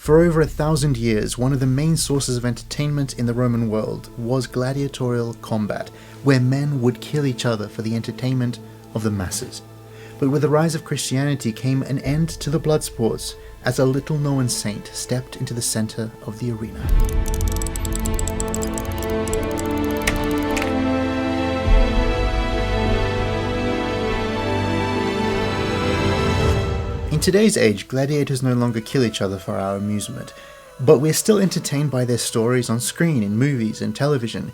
For over 1,000 years, one of the main sources of entertainment in the Roman world was gladiatorial combat, where men would kill each other for the entertainment of the masses. But with the rise of Christianity came an end to the blood sports, as a little-known saint stepped into the center of the arena. In today's age, gladiators no longer kill each other for our amusement, but we're still entertained by their stories on screen, in movies and television,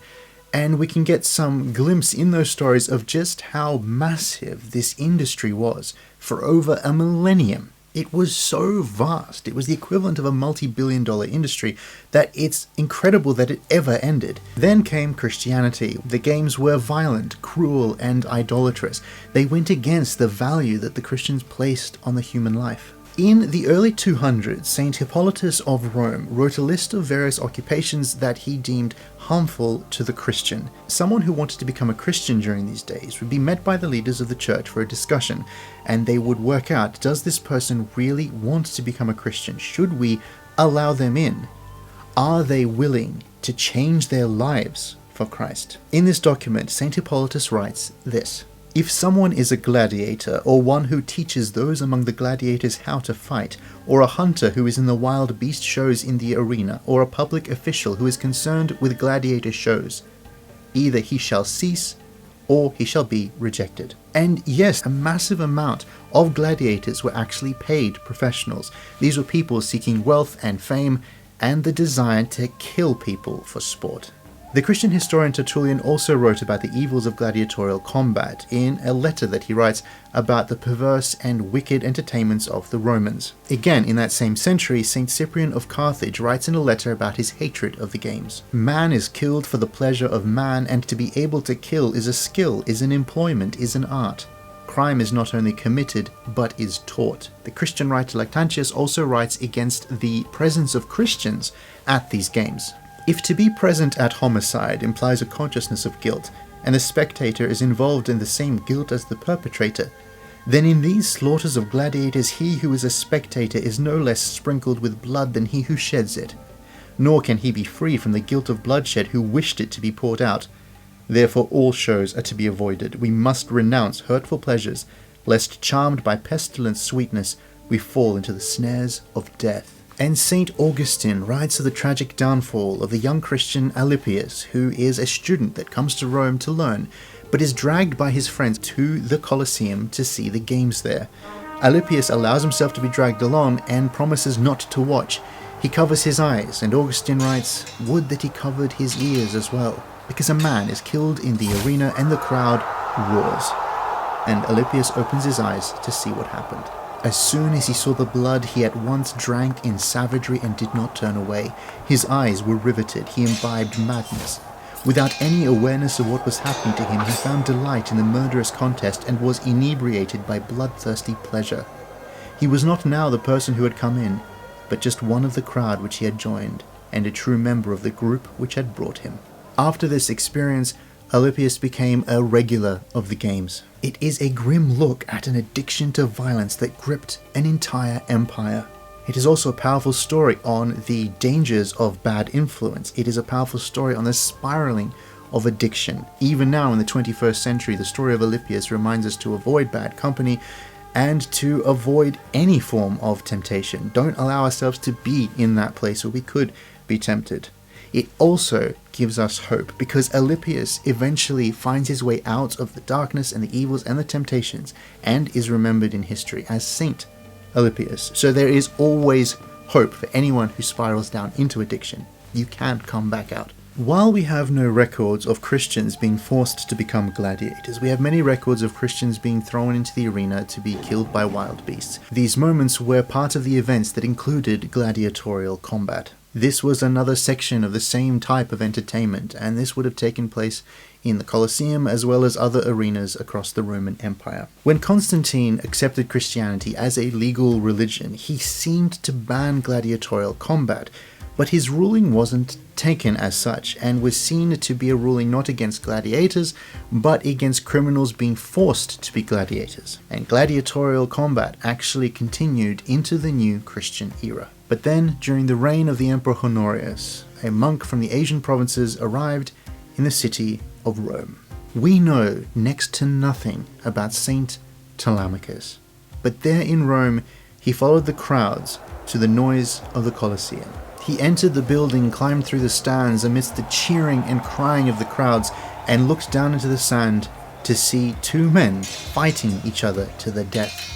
and we can get some glimpse in those stories of just how massive this industry was for over a millennium. It was so vast, it was the equivalent of a multi-billion-dollar industry, that it's incredible that it ever ended. Then came Christianity. The games were violent, cruel, and idolatrous. They went against the value that the Christians placed on the human life. In the early 200s, Saint Hippolytus of Rome wrote a list of various occupations that he deemed harmful to the Christian. Someone who wanted to become a Christian during these days would be met by the leaders of the church for a discussion, and they would work out, does this person really want to become a Christian? Should we allow them in? Are they willing to change their lives for Christ? In this document, Saint Hippolytus writes this: "If someone is a gladiator, or one who teaches those among the gladiators how to fight, or a hunter who is in the wild beast shows in the arena, or a public official who is concerned with gladiator shows, either he shall cease, or he shall be rejected." And yes, a massive amount of gladiators were actually paid professionals. These were people seeking wealth and fame, and the desire to kill people for sport. The Christian historian Tertullian also wrote about the evils of gladiatorial combat in a letter that he writes about the perverse and wicked entertainments of the Romans. Again, in that same century, St. Cyprian of Carthage writes in a letter about his hatred of the games. "Man is killed for the pleasure of man, and to be able to kill is a skill, is an employment, is an art. Crime is not only committed, but is taught." The Christian writer Lactantius also writes against the presence of Christians at these games. If to be present at homicide implies a consciousness of guilt, and the spectator is involved in the same guilt as the perpetrator, then in these slaughters of gladiators he who is a spectator is no less sprinkled with blood than he who sheds it, nor can he be free from the guilt of bloodshed who wished it to be poured out. Therefore all shows are to be avoided. We must renounce hurtful pleasures, lest charmed by pestilent sweetness we fall into the snares of death. And St. Augustine writes of the tragic downfall of the young Christian Alypius, who is a student that comes to Rome to learn, but is dragged by his friends to the Colosseum to see the games there. Alypius allows himself to be dragged along and promises not to watch. He covers his eyes, and Augustine writes, "Would that he covered his ears as well, because a man is killed in the arena and the crowd roars." And Alypius opens his eyes to see what happened. As soon as he saw the blood, he at once drank in savagery and did not turn away. His eyes were riveted, he imbibed madness. Without any awareness of what was happening to him, he found delight in the murderous contest and was inebriated by bloodthirsty pleasure. He was not now the person who had come in, but just one of the crowd which he had joined, and a true member of the group which had brought him. After this experience, Alypius became a regular of the games. It is a grim look at an addiction to violence that gripped an entire empire. It is also a powerful story on the dangers of bad influence. It is a powerful story on the spiraling of addiction. Even now in the 21st century, the story of Alypius reminds us to avoid bad company and to avoid any form of temptation. Don't allow ourselves to be in that place where we could be tempted. It also gives us hope, because Alypius eventually finds his way out of the darkness and the evils and the temptations, and is remembered in history as Saint Alypius. So there is always hope for anyone who spirals down into addiction. You can come back out. While we have no records of Christians being forced to become gladiators, we have many records of Christians being thrown into the arena to be killed by wild beasts. These moments were part of the events that included gladiatorial combat. This was another section of the same type of entertainment, and this would have taken place in the Colosseum as well as other arenas across the Roman Empire. When Constantine accepted Christianity as a legal religion, he seemed to ban gladiatorial combat, but his ruling wasn't taken as such, and was seen to be a ruling not against gladiators, but against criminals being forced to be gladiators. And gladiatorial combat actually continued into the new Christian era. But then, during the reign of the Emperor Honorius, a monk from the Asian provinces arrived in the city of Rome. We know next to nothing about Saint Telemachus, but there in Rome, he followed the crowds to the noise of the Colosseum. He entered the building, climbed through the stands amidst the cheering and crying of the crowds, and looked down into the sand to see two men fighting each other to the death.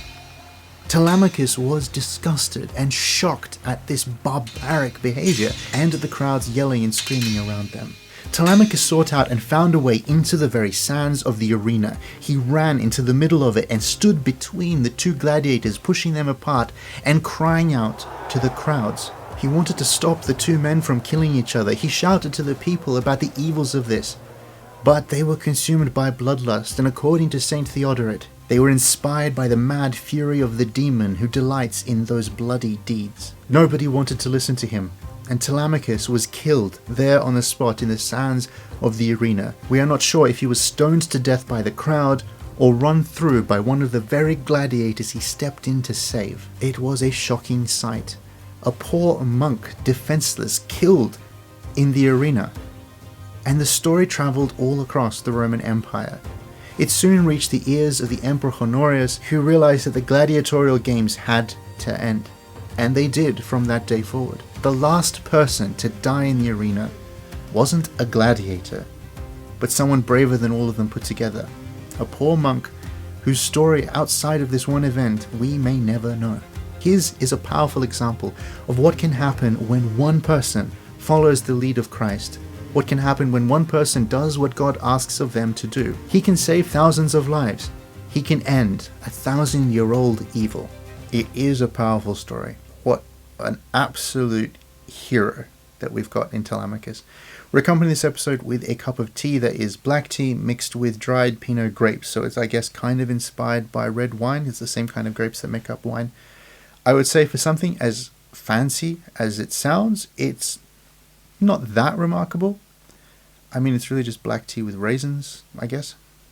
Telemachus was disgusted and shocked at this barbaric behavior and at the crowds yelling and screaming around them. Telemachus sought out and found a way into the very sands of the arena. He ran into the middle of it and stood between the two gladiators, pushing them apart and crying out to the crowds. He wanted to stop the two men from killing each other. He shouted to the people about the evils of this. But they were consumed by bloodlust, and according to Saint Theodoret, they were inspired by the mad fury of the demon who delights in those bloody deeds. Nobody wanted to listen to him, and Telemachus was killed there on the spot in the sands of the arena. We are not sure if he was stoned to death by the crowd or run through by one of the very gladiators he stepped in to save. It was a shocking sight. A poor monk, defenseless, killed in the arena. And the story travelled all across the Roman Empire. It soon reached the ears of the Emperor Honorius, who realized that the gladiatorial games had to end. And they did from that day forward. The last person to die in the arena wasn't a gladiator, but someone braver than all of them put together. A poor monk whose story outside of this one event we may never know. His is a powerful example of what can happen when one person follows the lead of Christ. What can happen when one person does what God asks of them to do. He can save thousands of lives. He can end a 1,000-year-old evil. It is a powerful story. What an absolute hero that we've got in Telemachus. We're accompanying this episode with a cup of tea that is black tea mixed with dried Pinot grapes. So it's, I guess, kind of inspired by red wine. It's the same kind of grapes that make up wine. I would say for something as fancy as it sounds, it's not that remarkable. I mean, it's really just black tea with raisins, I guess.